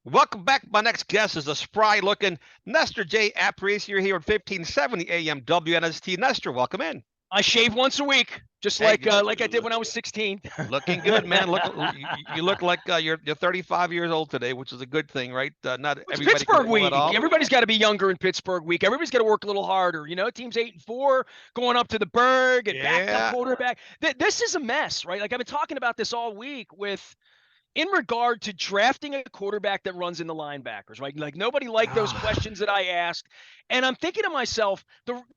Welcome back. My next guest is a spry-looking Nestor J. Aparicio here at 1570 AM WNST. Nestor, welcome in. I shave once a week, just Hey, like I did when I was 16. looking good, man. You look like you're 35 years old today, which is a good thing, right? Not It's everybody can Pittsburgh pull that week. off. Everybody's got to be younger in Pittsburgh week. Everybody's got to work a little harder. You know, team's 8-4, going up to the Berg and backup Yeah. quarterback. This is a mess, right? Like I've been talking about this all week with in regard to drafting a quarterback that runs in the linebackers, right? Like nobody liked those questions that I asked. And I'm thinking to myself,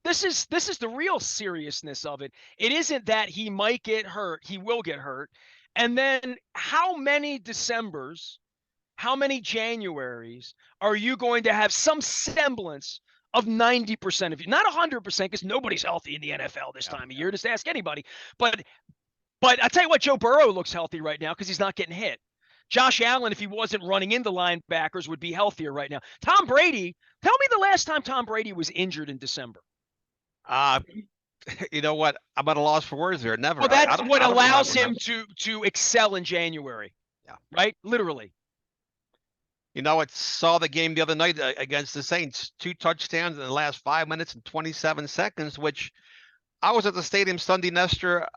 this is the real seriousness of it. It isn't that he might get hurt, he will get hurt. And then how many Decembers, how many Januaries are you going to have some semblance of 90% of you? Not 100%, because nobody's healthy in the NFL this time of year. Just ask anybody. But I tell you what, Joe Burrow looks healthy right now because he's not getting hit. Josh Allen, if he wasn't running into linebackers, would be healthier right now. Tom Brady, tell me the last time Tom Brady was injured in December. You know what? I'm at a loss for words there. Never. Well, that's what allows him remember. to excel in January. Yeah. Right? Literally. You know, I saw the game the other night against the Saints. 2 touchdowns in the last 5 minutes and 27 seconds, which I was at the stadium Sunday, Nestor.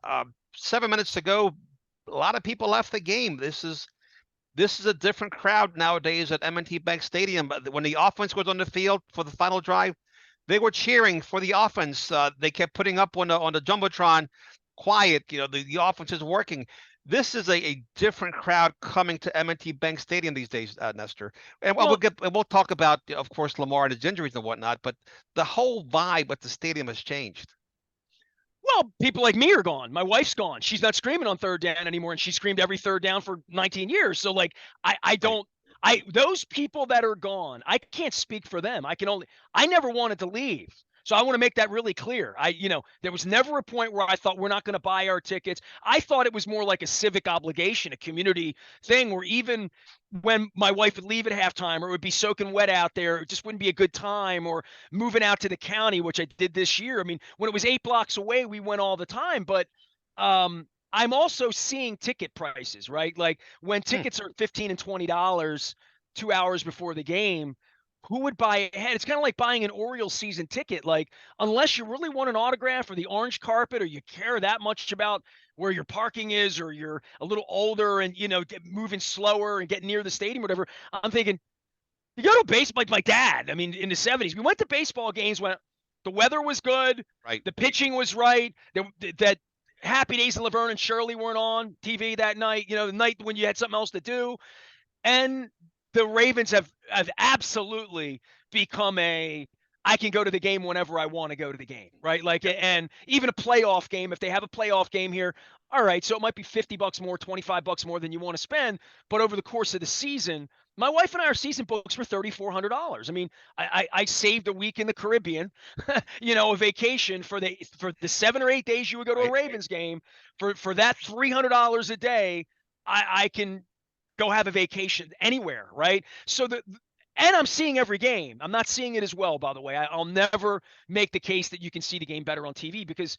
7 minutes to go. A lot of people left the game. This is a different crowd nowadays at M&T Bank Stadium. When the offense was on the field for the final drive, they were cheering for the offense. They kept putting up on the Jumbotron, quiet. You know, the offense is working. This is a different crowd coming to M&T Bank Stadium these days, Nestor. And we'll talk about, of course, Lamar and his injuries and whatnot. But the whole vibe at the stadium has changed. Well, people like me are gone. My wife's gone. She's not screaming on third down anymore, and she screamed every third down for 19 years. So, like, those people that are gone, I can't speak for them. I never wanted to leave. So I want to make that really clear. There was never a point where I thought we're not going to buy our tickets. I thought it was more like a civic obligation, a community thing where even when my wife would leave at halftime or it would be soaking wet out there, it just wouldn't be a good time, or moving out to the county, which I did this year. I mean, when it was 8 blocks away, we went all the time. But I'm also seeing ticket prices, right? Like when tickets are $15 and $20 2 hours before the game, who would buy ahead? It's kind of like buying an Orioles season ticket. Like, unless you really want an autograph or the orange carpet, or you care that much about where your parking is, or you're a little older and, moving slower and getting near the stadium, or whatever. I'm thinking, you go to baseball, like my dad. I mean, in the 70s, we went to baseball games when the weather was good, right? The pitching was right. That Happy Days of Laverne and Shirley weren't on TV that night, the night when you had something else to do. And the Ravens have absolutely become I can go to the game whenever I want to go to the game, right? Like, and even a playoff game, if they have a playoff game here, all right, so it might be $50 more, $25 more than you want to spend, but over the course of the season, my wife and I, our season books were $3,400. I mean, I saved a week in the Caribbean, a vacation for the 7 or 8 days you would go to a Ravens game. For that $300 a day, I can go have a vacation anywhere, right? So and I'm seeing every game. I'm not seeing it as well, by the way. I'll never make the case that you can see the game better on TV, because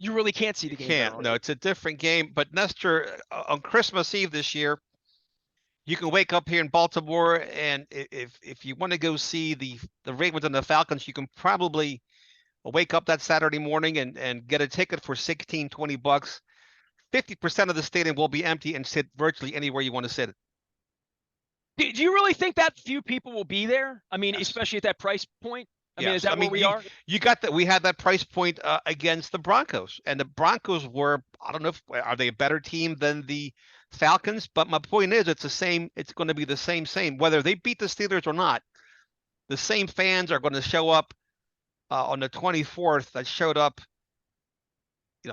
you really can't see the game. No, it's a different game. But Nestor, on Christmas Eve this year, you can wake up here in Baltimore, and if you want to go see the Ravens and the Falcons, you can probably wake up that Saturday morning and get a ticket for $16-20. 50% of the stadium will be empty and sit virtually anywhere you want to sit. Do you really think that few people will be there? I mean, especially at that price point? I mean, is that where we are? You got that. We had that price point against the Broncos, and the Broncos were, I don't know, are they a better team than the Falcons? But my point is, it's the same. It's going to be the same, whether they beat the Steelers or not. The same fans are going to show up on the 24th that showed up,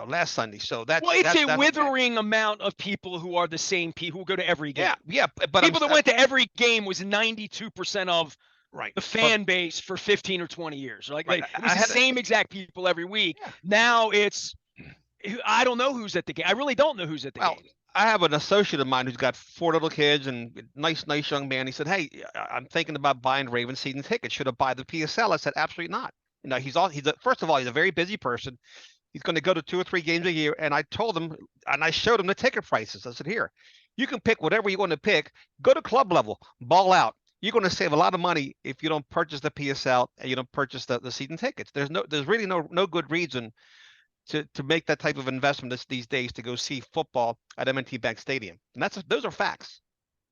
last Sunday. So it's a withering amount of people who are the same people who go to every game. Yeah. But people that went to every game was 92% of right the fan base for 15 or 20 years. Like it was the same exact people every week. Yeah. Now I don't know who's at the game. I really don't know who's at the game. I have an associate of mine who's got 4 little kids and nice young man. He said, "Hey, I'm thinking about buying Ravens season tickets. Should I buy the PSL?" I said, "Absolutely not." First of all, he's a very busy person. He's going to go to 2 or 3 games a year. And I told him, and I showed him the ticket prices. I said, "Here, You can pick whatever you want to pick. Go to club level, ball out. You're going to save a lot of money if you don't purchase the PSL and you don't purchase the season tickets. There's really no good reason to make that type of investment these days to go see football at M&T Bank Stadium. And those are facts.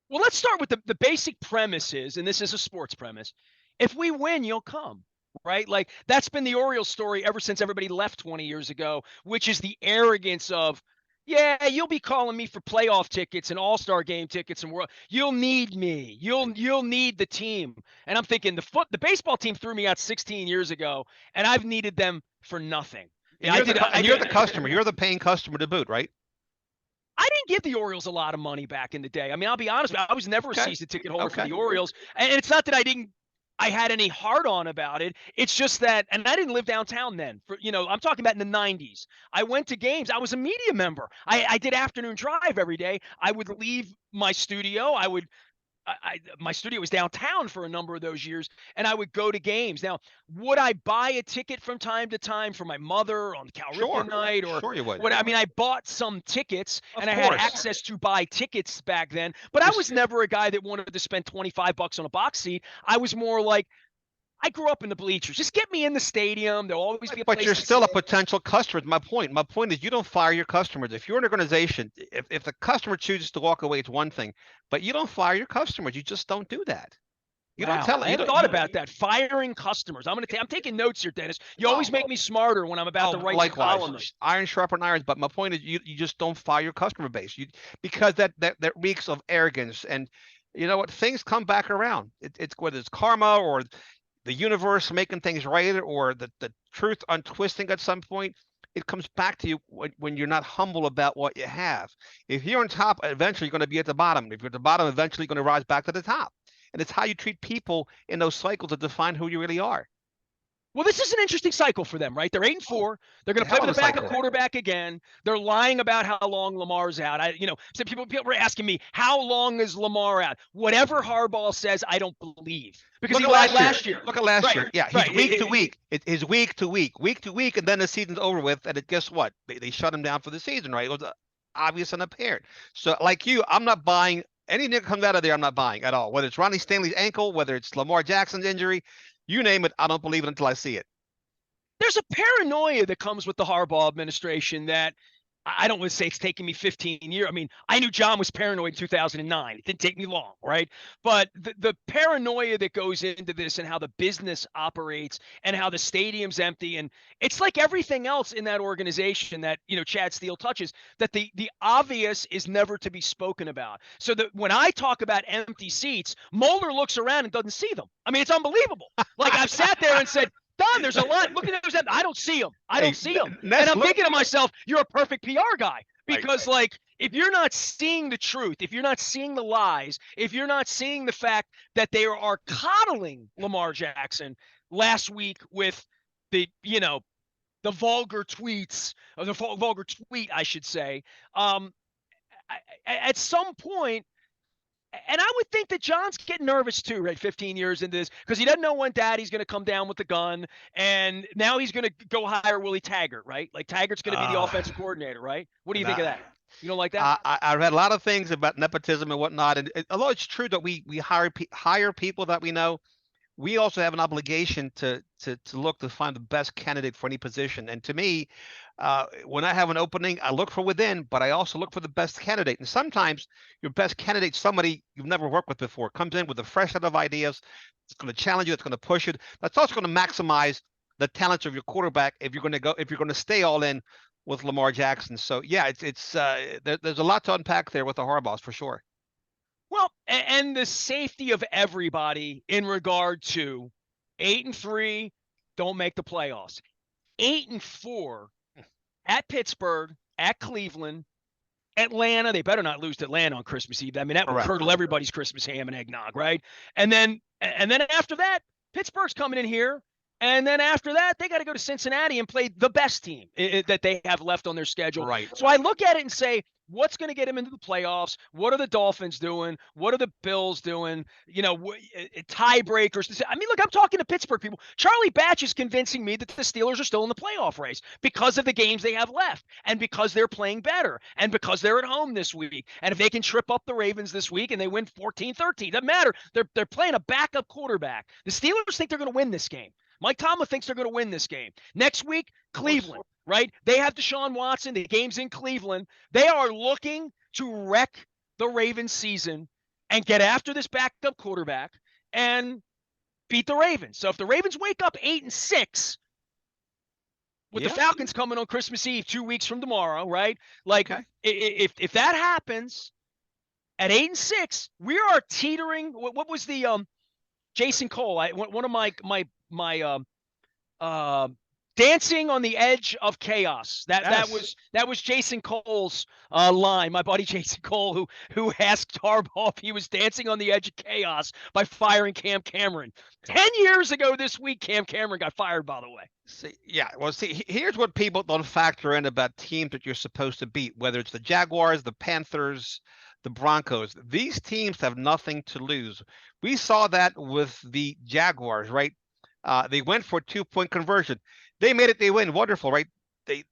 Well, let's start with the basic premises, and this is a sports premise. If we win, you'll come, right? Like, that's been the Orioles story ever since everybody left 20 years ago, which is the arrogance of, yeah, you'll be calling me for playoff tickets and all-star game tickets and you'll need me. You'll need the team. And I'm thinking the baseball team threw me out 16 years ago, and I've needed them for nothing. Yeah, you're the customer. You're the paying customer to boot, right? I didn't give the Orioles a lot of money back in the day. I mean, I'll be honest with you, I was never a season ticket holder for the Orioles. And it's not that I had any hard on about it. It's just that, and I didn't live downtown then. I'm talking about in the 90s. I went to games. I was a media member. I did afternoon drive every day. I would leave my studio. My studio was downtown for a number of those years, and I would go to games. Now, would I buy a ticket from time to time for my mother on Cal Ripken night? Sure you would. I mean, I bought some tickets, and I had access to buy tickets back then, but I was never a guy that wanted to spend $25 on a box seat. I was more like, I grew up in the bleachers. Just get me in the stadium. There'll always be a place. But you're still a potential customer. My point is you don't fire your customers. If you're an organization, if the customer chooses to walk away, it's one thing, but you don't fire your customers. You just don't do that. You don't tell them. I hadn't thought about that. Firing customers. I'm taking notes here, Dennis. You always make me smarter when I'm about to write columns. Iron sharpen irons. But my point is you just don't fire your customer base. Because that reeks of arrogance. And you know what? Things come back around. It's whether it's karma or the universe making things right, or the truth untwisting at some point, it comes back to you when you're not humble about what you have. If you're on top, eventually you're going to be at the bottom. If you're at the bottom, eventually you're going to rise back to the top. And it's how you treat people in those cycles that define who you really are. Well, this is an interesting cycle for them, right? They're 8-4. They're going to play with a backup quarterback again. They're lying about how long Lamar's out. So people were asking me, how long is Lamar out? Whatever Harbaugh says, I don't believe, because he lied last year. Look at last year. Yeah, he's week to week. It's week to week, and then the season's over with. And guess what? They shut him down for the season, right? It was obvious and apparent. So, like you, I'm not buying anything that comes out of there. I'm not buying at all. Whether it's Ronnie Stanley's ankle, whether it's Lamar Jackson's injury. You name it, I don't believe it until I see it. There's a paranoia that comes with the Harbaugh administration that I don't want to say it's taken me 15 years. I mean, I knew John was paranoid in 2009. It didn't take me long, right? But the paranoia that goes into this and how the business operates and how the stadium's empty, and it's like everything else in that organization that, Chad Steele touches, that the obvious is never to be spoken about. So that when I talk about empty seats, Moeller looks around and doesn't see them. I mean, it's unbelievable. Like, I've sat there and said, Don, there's a lot. Look at those. I don't see them. I don't see them. And I'm thinking to myself, you're a perfect PR guy. Because, if you're not seeing the truth, if you're not seeing the lies, if you're not seeing the fact that they are coddling Lamar Jackson last week with the vulgar tweets, or the vulgar tweet, I should say, at some point, and I would think that John's getting nervous too, right? 15 years into this, because he doesn't know when Daddy's going to come down with the gun, and now he's going to go hire Willie Taggart, right? Like, Taggart's going to be the offensive coordinator, right? What do you think of that? You don't like that? I've read a lot of things about nepotism and whatnot, and although it's true that we hire people that we know, we also have an obligation to look to find the best candidate for any position. And to me, when I have an opening, I look for within, but I also look for the best candidate. And sometimes your best candidate, somebody you've never worked with before, comes in with a fresh set of ideas. It's going to challenge you. It's going to push it. That's also going to maximize the talents of your quarterback if you're going to stay all in with Lamar Jackson. So yeah, there's a lot to unpack there with the Harbaughs for sure. Well, and the safety of everybody in regard to 8-3, don't make the playoffs. 8-4 at Pittsburgh, at Cleveland, Atlanta. They better not lose to Atlanta on Christmas Eve. I mean, that would curdle everybody's Christmas ham and eggnog, right? And then after that, Pittsburgh's coming in here. And then after that, they got to go to Cincinnati and play the best team that they have left on their schedule. Right. So I look at it and say, what's going to get him into the playoffs? What are the Dolphins doing? What are the Bills doing? You know, tiebreakers. I mean, look, I'm talking to Pittsburgh people. Charlie Batch is convincing me that the Steelers are still in the playoff race because of the games they have left and because they're playing better and because they're at home this week. And if they can trip up the Ravens this week and they win 14-13, doesn't matter. They're playing a backup quarterback. The Steelers think they're going to win this game. Mike Tomlin thinks they're going to win this game. Next week, Cleveland, right? They have Deshaun Watson. The game's in Cleveland. They are looking to wreck the Ravens season and get after this backup quarterback and beat the Ravens. So if the Ravens wake up 8-6 with the Falcons coming on Christmas Eve 2 weeks from tomorrow, right? Like if that happens at 8-6, we are teetering. What was the Jason Cole? One of my dancing on the edge of chaos. That was Jason Cole's line. My buddy Jason Cole, who asked Harbaugh if he was dancing on the edge of chaos by firing Cam Cameron. 10 years ago this week, Cam Cameron got fired, by the way. See, here's what people don't factor in about teams that you're supposed to beat, whether it's the Jaguars, the Panthers, the Broncos. These teams have nothing to lose. We saw that with the Jaguars, right? They went for a 2-point conversion. They made it. They win. Wonderful, right? They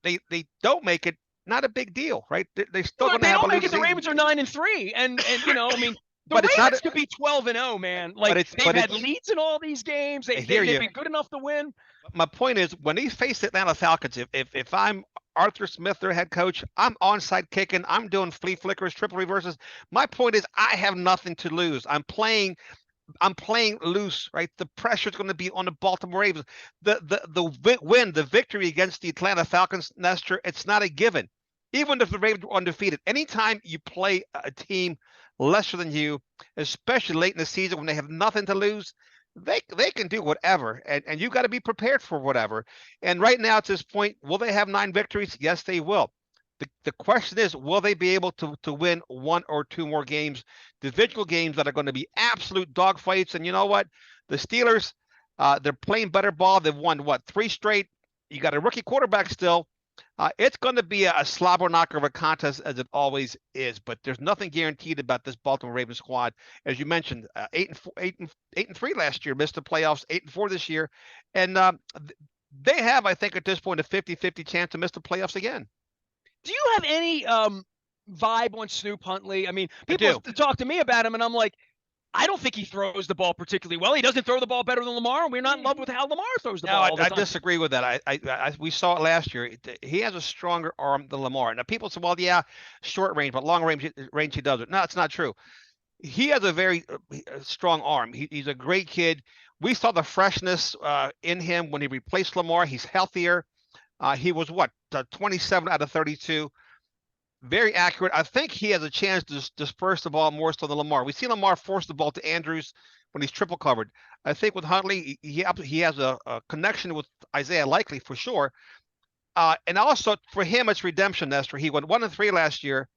don't make it. Not a big deal, right? They still going to have a losing season. The Ravens are 9-3, and you know, I mean, the Ravens could be 12-0, man. Like they've had leads in all these games. They've been good enough to win. My point is, when they face the Atlanta Falcons, if I'm Arthur Smith, their head coach, I'm onside kicking. I'm doing flea flickers, triple reverses. My point is, I have nothing to lose. I'm playing loose, right? The pressure is going to be on the Baltimore Ravens. The victory against the Atlanta Falcons, Nestor, it's not a given. Even if the Ravens were undefeated, anytime you play a team lesser than you, especially late in the season when they have nothing to lose, they can do whatever, and you got to be prepared for whatever. And right now, at this point, will they have 9 victories? Yes, they will. The question is, will they be able to win 1 or 2 more games, divisional games that are going to be absolute dogfights? And you know what? The Steelers, they're playing better ball. They've won, 3 straight? You got a rookie quarterback still. It's going to be a slobber knocker of a contest, as it always is. But there's nothing guaranteed about this Baltimore Ravens squad. As you mentioned, 8-3 last year, missed the playoffs, 8-4 this year. And they have, I think, at this point, a 50-50 chance to miss the playoffs again. Do you have any vibe on Snoop Huntley? I mean, people talk to me about him, and I'm like, I don't think he throws the ball particularly well. He doesn't throw the ball better than Lamar. We're not in love with how Lamar throws the ball. All the time. I disagree with that. We saw it last year. He has a stronger arm than Lamar. Now, people say, well, yeah, short range, but long range he doesn't. No, it's not true. He has a very strong arm. He's a great kid. We saw the freshness in him when he replaced Lamar. He's healthier. He was 27 out of 32. Very accurate. I think he has a chance to disperse the ball more so than Lamar. We see Lamar force the ball to Andrews when he's triple covered. I think with Huntley, he has a connection with Isaiah Likely for sure. And also for him, it's redemption, Nestor. He went 1-3 last year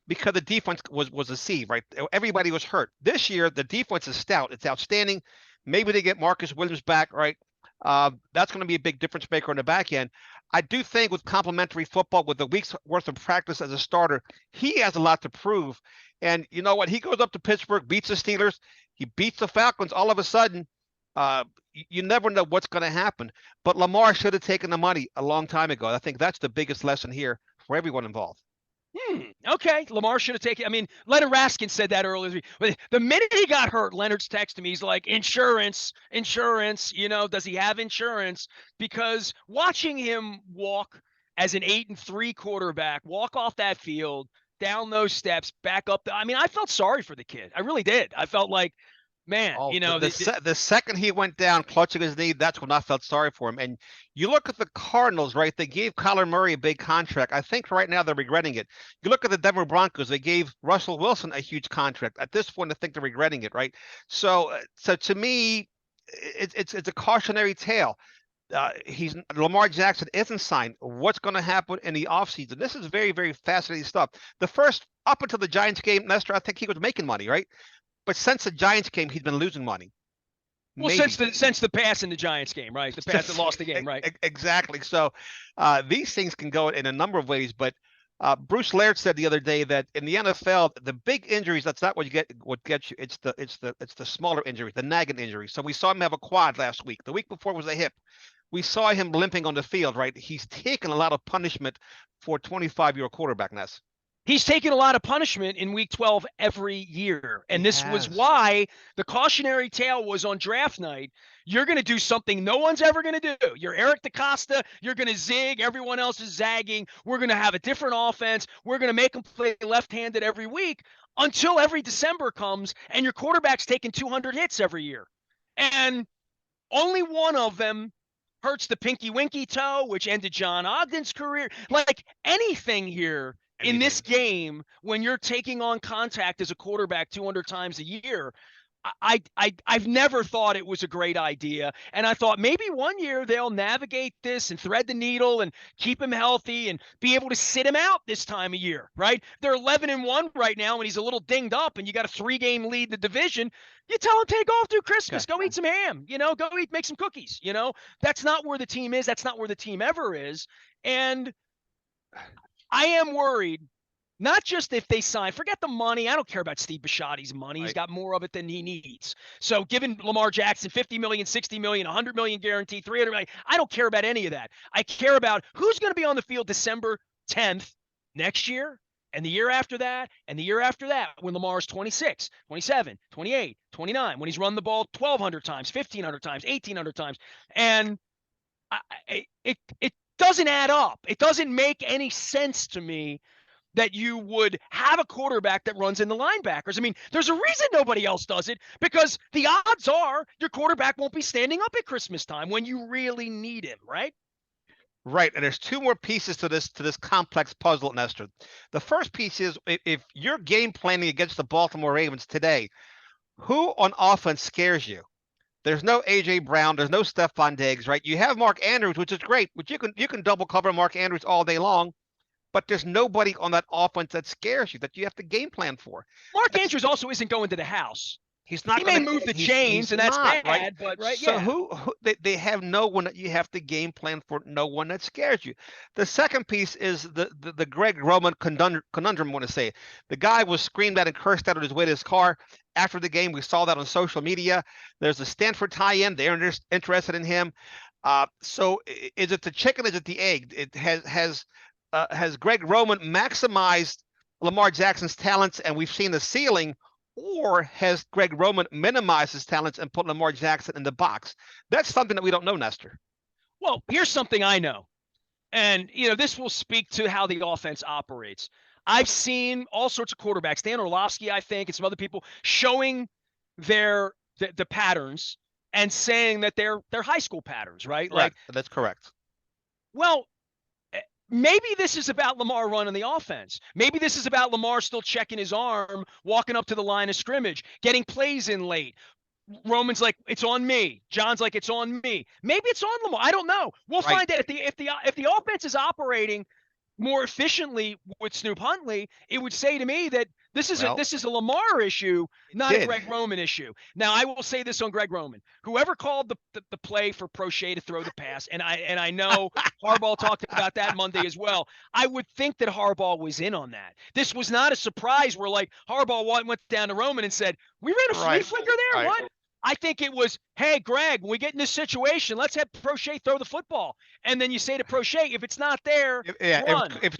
because the defense was a sieve, right? Everybody was hurt. This year, the defense is stout. It's outstanding. Maybe they get Marcus Williams back, right? That's going to be a big difference maker on the back end. I do think with complementary football, with a week's worth of practice as a starter, he has a lot to prove. And you know what? He goes up to Pittsburgh, beats the Steelers, he beats the Falcons. All of a sudden, you never know what's going to happen. But Lamar should have taken the money a long time ago. I think that's the biggest lesson here for everyone involved. Okay. Lamar should have taken. I mean, Leonard Raskin said that earlier. The minute he got hurt, Leonard's texting me. He's like, insurance. You know, does he have insurance? Because watching him walk as an 8-3 quarterback, walk off that field, down those steps, back up. I mean, I felt sorry for the kid. I really did. I felt like, man, you know, the second he went down clutching his knee, that's when I felt sorry for him. And you look at the Cardinals, right? They gave Kyler Murray a big contract. I think right now they're regretting it. You look at the Denver Broncos, they gave Russell Wilson a huge contract. At this point, I think they're regretting it, right? So to me, it's a cautionary tale. Lamar Jackson isn't signed. What's going to happen in the offseason? This is very, very fascinating stuff. Up until the Giants game, Nestor, I think he was making money, right? But since the Giants game, he's been losing money. Well, since the pass in the Giants game, right? The pass that lost the game, right? Exactly. So these things can go in a number of ways, but Bruce Laird said the other day that in the NFL, the big injuries, that's not what gets you. It's the smaller injuries, the nagging injuries. So we saw him have a quad last week. The week before was a hip. We saw him limping on the field, right? He's taken a lot of punishment for a 25-year-old quarterback, Ness. He's taken a lot of punishment in week 12 every year. And this was why the cautionary tale was on draft night. You're going to do something no one's ever going to do. You're Eric DeCosta. You're going to zig. Everyone else is zagging. We're going to have a different offense. We're going to make them play left-handed every week until every December comes and your quarterback's taking 200 hits every year. And only one of them hurts the pinky winky toe, which ended John Ogden's career. Like anything here in this game, when you're taking on contact as a quarterback 200 times a year, I've never thought it was a great idea. And I thought maybe one year they'll navigate this and thread the needle and keep him healthy and be able to sit him out this time of year, right? They're 11-1 right now and he's a little dinged up and you got a 3-game lead in the division. You tell him, take off through Christmas, go eat some ham, go make some cookies, That's not where the team is. That's not where the team ever is. And I am worried, not just if they sign, forget the money. I don't care about Steve Bisciotti's money. He's got more of it than he needs. So giving Lamar Jackson $50 million, $60 million, $100 million guaranteed, $300 million, I don't care about any of that. I care about who's going to be on the field December 10th next year and the year after that and the year after that when Lamar's 26, 27, 28, 29, when he's run the ball 1,200 times, 1,500 times, 1,800 times. And it doesn't add up. It doesn't make any sense to me that you would have a quarterback that runs in the linebackers. I mean, there's a reason nobody else does it because the odds are your quarterback won't be standing up at Christmas time when you really need him, right? Right, and there's two more pieces to this complex puzzle, Nestor. The first piece is if you're game planning against the Baltimore Ravens today, who on offense scares you? There's no A.J. Brown. There's no Stephon Diggs, right? You have Mark Andrews, which is great, but you can double cover Mark Andrews all day long, but there's nobody on that offense that scares you that you have to game plan for. Mark Andrews also isn't going to the house. He's not. He may move the chains, and that's bad, right? But right, so yeah. who they have no one that you have to game plan for, no one that scares you. The second piece is the Greg Roman conundrum. I want to say the guy was screamed at and cursed out on his way to his car after the game. We saw that on social media. There's a Stanford tie-in. They're interested in him. So is it the chicken? Is it the egg? It has Greg Roman maximized Lamar Jackson's talents, and we've seen the ceiling? Or has Greg Roman minimized his talents and put Lamar Jackson in the box? That's something that we don't know, Nestor. Well, here's something I know. And, this will speak to how the offense operates. I've seen all sorts of quarterbacks, Dan Orlovsky, I think, and some other people showing the patterns and saying that they're high school patterns, right? Like that's correct. Well, maybe this is about Lamar running the offense. Maybe this is about Lamar still checking his arm, walking up to the line of scrimmage, getting plays in late. Roman's like, it's on me. John's like, it's on me. Maybe it's on Lamar. I don't know. We'll find out. If the offense is operating more efficiently with Snoop Huntley, it would say to me that this is a Lamar issue, not a Greg Roman issue. Now, I will say this on Greg Roman. Whoever called the play for Prochet to throw the pass, and I know Harbaugh talked about that Monday as well. I would think that Harbaugh was in on that. This was not a surprise where like Harbaugh went down to Roman and said, "We ran a flea flicker there." What? I think it was, hey, Greg, when we get in this situation, let's have Prochet throw the football. And then you say to Prochet, if it's not there, run. If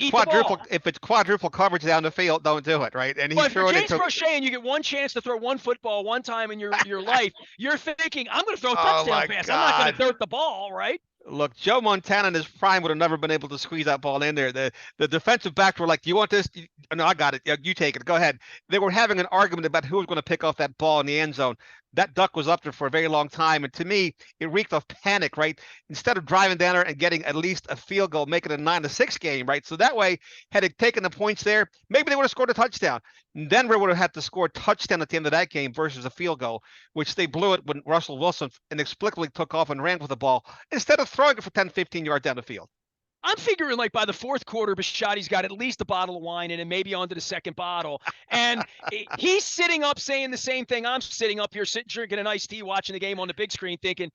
it's quadruple coverage down the field, don't do it, right? And he's throwing it to Prochet and you get one chance to throw one football one time in your life, you're thinking, I'm going to throw a touchdown pass. God. I'm not going to dirt the ball, right? Look, Joe Montana in his prime would have never been able to squeeze that ball in there. The defensive backs were like, "Do you want this?" No, I got it. Yeah, you take it. Go ahead. They were having an argument about who was going to pick off that ball in the end zone. That duck was up there for a very long time, and to me, it reeked of panic. Right? Instead of driving down there and getting at least a field goal, making it a 9-6 game. Right? So that way, had it taken the points there, maybe they would have scored a touchdown. Denver would have had to score a touchdown at the end of that game versus a field goal, which they blew it when Russell Wilson inexplicably took off and ran with the ball instead of throwing it for 10, 15 yards down the field. I'm figuring like by the fourth quarter, Bisciotti's got at least a bottle of wine in and maybe onto the second bottle. And he's sitting up saying the same thing. I'm sitting up here, drinking an iced tea, watching the game on the big screen thinking,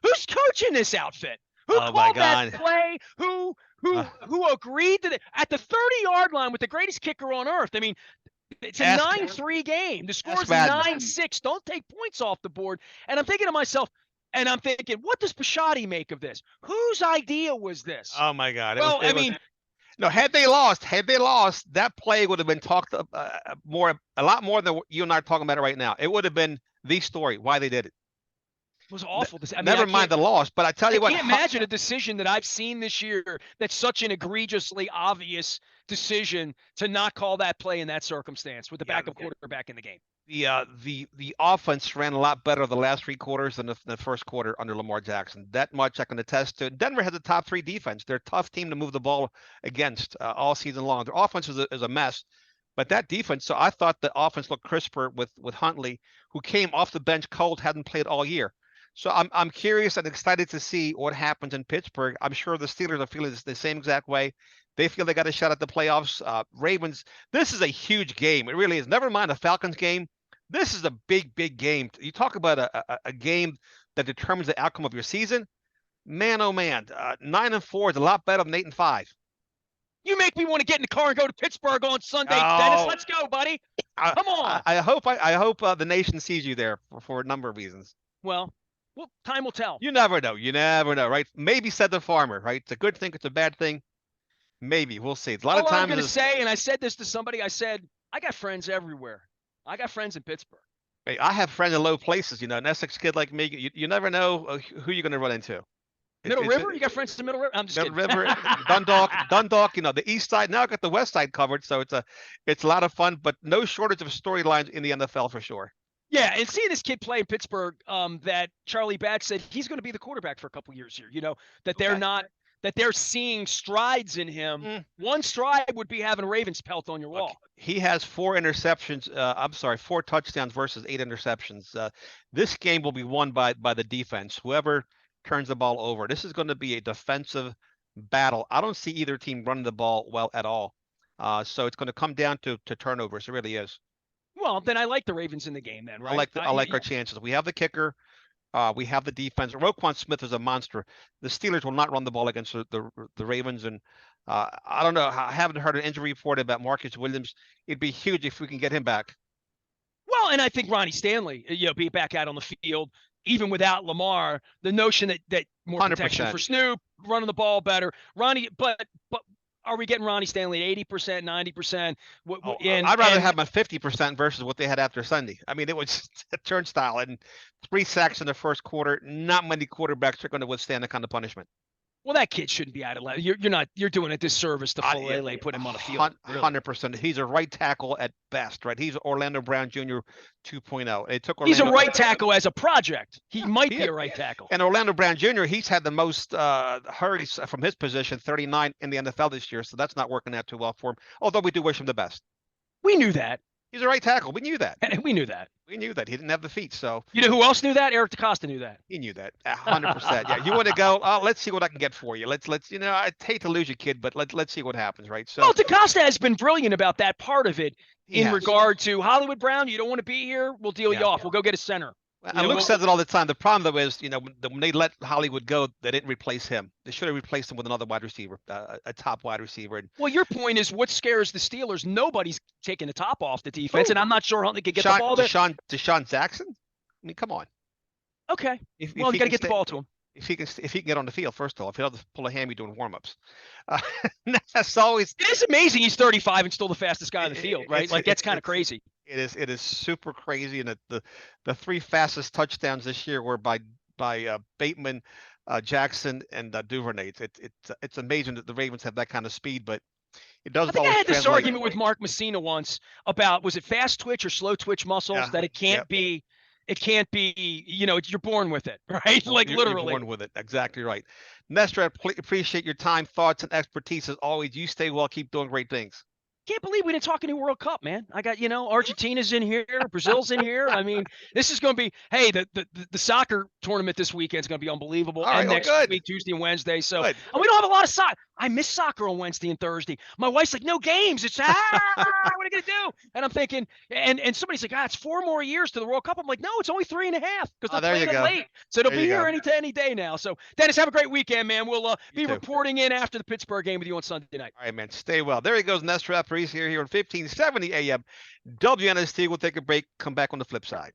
who's coaching this outfit? Who called that play? Who who agreed to at the 30-yard line with the greatest kicker on earth. I mean, it's a 9-3 game. The score's 9-6. Don't take points off the board. And I'm thinking to myself, what does Bisciotti make of this? Whose idea was this? Oh my God! No, had they lost, that play would have been talked a lot more than you and I are talking about it right now. It would have been the story why they did it. It was awful. Never mind the loss, but I tell you what. I can't imagine a decision that I've seen this year that's such an egregiously obvious decision to not call that play in that circumstance with the backup quarterback in the game. The offense ran a lot better the last 3 quarters than the first quarter under Lamar Jackson. That much I can attest to. Denver has a top 3 defense. They're a tough team to move the ball against all season long. Their offense is a mess, but that defense. So I thought the offense looked crisper with Huntley, who came off the bench cold, hadn't played all year. So I'm curious and excited to see what happens in Pittsburgh. I'm sure the Steelers are feeling the same exact way. They feel they got a shot at the playoffs. Ravens, this is a huge game. It really is. Never mind a Falcons game. This is a big, big game. You talk about a game that determines the outcome of your season. Man, oh man, 9-4 is a lot better than 8-5. You make me want to get in the car and go to Pittsburgh on Sunday, Dennis. Let's go, buddy. Come on. I hope the nation sees you there for a number of reasons. Well, time will tell. You never know. You never know, right? Maybe said the farmer, right? It's a good thing. It's a bad thing. Maybe we'll see. A lot of times. I'm going to say, and I said this to somebody. I said, I got friends everywhere. I got friends in Pittsburgh. Hey, I have friends in low places. An Essex kid like me, you never know who you're going to run into. Middle River? You got friends in Middle River? I'm just kidding. Middle River, Dundalk, the east side. Now I got the west side covered, so it's a lot of fun, but no shortage of storylines in the NFL for sure. Yeah, and seeing this kid play in Pittsburgh, that Charlie Batch said he's going to be the quarterback for a couple years here. That they're seeing strides in him. One stride would be having Ravens pelt on your wall. He has 4 interceptions. 4 touchdowns versus 8 interceptions. This game will be won by the defense. Whoever turns the ball over. This is going to be a defensive battle. I don't see either team running the ball well at all. So it's going to come down to turnovers. It really is. Well, then I like the Ravens in the game then, right? I like our chances. We have the kicker. We have the defense. Roquan Smith is a monster. The Steelers will not run the ball against the Ravens. And I don't know. I haven't heard an injury report about Marcus Williams. It'd be huge if we can get him back. Well, and I think Ronnie Stanley, be back out on the field, even without Lamar. The notion that more 100%. Protection for Snoop, running the ball better. Ronnie, but are we getting Ronnie Stanley at 80%, 90%? I'd rather have him at 50% versus what they had after Sunday. I mean, it was a turnstile and 3 sacks in the first quarter. Not many quarterbacks are going to withstand that kind of punishment. Well, that kid shouldn't be out of line. You're doing a disservice to Fulele, put him on the field. 100%. He's a right tackle at best, right? He's Orlando Brown Jr. 2.0. It took he's a right tackle as a project. He might be a right tackle. And Orlando Brown Jr., he's had the most hurries from his position, 39 in the NFL this year. So that's not working out too well for him. Although we do wish him the best. We knew that. He's a right tackle. We knew that. We knew that. We knew that. He didn't have the feet. So you know who else knew that? Eric DeCosta knew that. He knew that. 100%. Yeah. You want to go? Let's see what I can get for you. Let's. I hate to lose you, kid, but let's see what happens, right? So. Well, DeCosta has been brilliant about that part of it in regard to Hollywood Brown. You don't want to be here. We'll deal you off. We'll go get a center. And Luke says it all the time. The problem, though, is, when they let Hollywood go, they didn't replace him. They should have replaced him with another wide receiver, a top wide receiver. Well, your point is what scares the Steelers? Nobody's taking the top off the defense, and I'm not sure Huntley could get the ball there. Deshaun Jackson? I mean, come on. Okay. You got to get the ball to him. If he can get on the field, first of all, if he doesn't pull a hammy doing warm-ups. That's always. It is amazing he's 35 and still the fastest guy on the field, right? That's kind of crazy. It is super crazy, and the 3 fastest touchdowns this year were by Bateman, Jackson, and Duvernay. It's amazing that the Ravens have that kind of speed, but it doesn't. I had this argument with Mark Messina once about, was it fast twitch or slow twitch muscles, that it can't be. It can't be, you're born with it, right? Literally. You're born with it. Exactly right. Nestor, I appreciate your time, thoughts, and expertise as always. You stay well. Keep doing great things. Can't believe we didn't talk any World Cup, man. I got, Argentina's in here, Brazil's in here. I mean, this is going to be, hey, the soccer tournament this weekend is going to be unbelievable. All right, and next week, Tuesday and Wednesday. So, good. And we don't have a lot of soccer. I miss soccer on Wednesday and Thursday. My wife's like, no games. It's what are you gonna do? And I'm thinking, and somebody's like, it's 4 more years to the World Cup. I'm like, no, it's only 3.5 because they're there you playing it go. late. So it'll There be you here go. any day now. So Dennis, have a great weekend, man. We'll be too. reporting in after the Pittsburgh game with you on Sunday night. All right, man. Stay well. There he goes, Nestor Aparicio here on 1570 AM WNST. We'll take a break. Come back on the flip side.